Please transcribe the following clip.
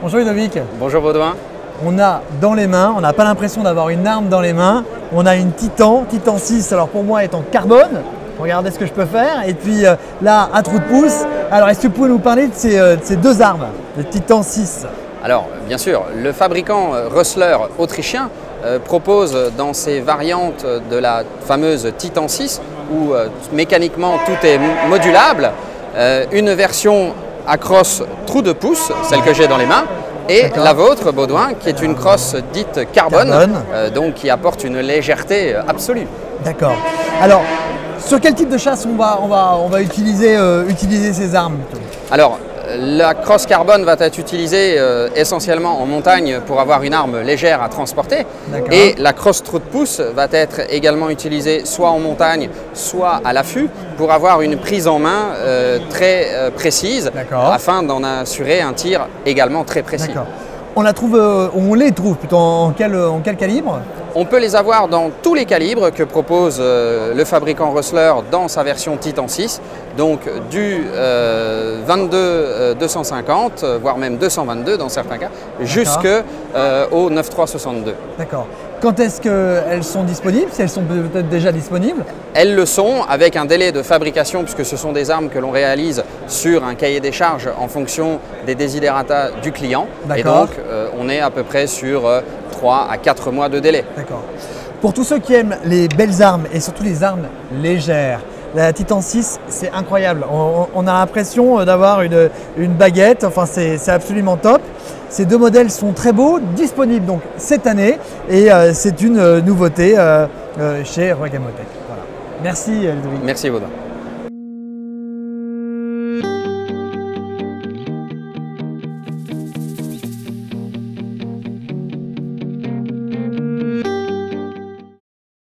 Bonjour Ludovic. Bonjour Baudouin. On a dans les mains, on n'a pas l'impression d'avoir une arme dans les mains. On a une Titan 6, alors pour moi est en carbone. Regardez ce que je peux faire. Et puis là, un trou de pouce. Alors est-ce que vous pouvez nous parler de ces deux armes, le Titan 6? Alors bien sûr, le fabricant Rössler autrichien propose dans ses variantes de la fameuse Titan 6 où mécaniquement tout est modulable, une version à crosse trou de pouce, celle que j'ai dans les mains, et la vôtre, Baudouin, qui est une crosse dite carbone. Donc qui apporte une légèreté absolue. D'accord. Alors, sur quel type de chasse on va utiliser ces armes? Alors, la crosse carbone va être utilisée essentiellement en montagne pour avoir une arme légère à transporter. Et la crosse trou de pouce va être également utilisée soit en montagne, soit à l'affût pour avoir une prise en main très précise afin d'en assurer un tir également très précis. On les trouve plutôt en quel calibre? On peut les avoir dans tous les calibres que propose le fabricant Rössler dans sa version Titan 6, donc du 22-250, voire même 222 dans certains cas, jusqu'au 9.362. D'accord. Quand est-ce qu'elles sont disponibles? Si elles sont peut-être déjà disponibles? Elles le sont avec un délai de fabrication puisque ce sont des armes que l'on réalise sur un cahier des charges en fonction des desiderata du client. Et donc on est à peu près sur 3 à 4 mois de délai. D'accord. Pour tous ceux qui aiment les belles armes et surtout les armes légères, la Titan 6, c'est incroyable. On a l'impression d'avoir une baguette, enfin c'est absolument top. Ces deux modèles sont très beaux, disponibles donc cette année et c'est une nouveauté chez Roy Gamotech. Voilà. Merci Ludovic. Merci Baudouin.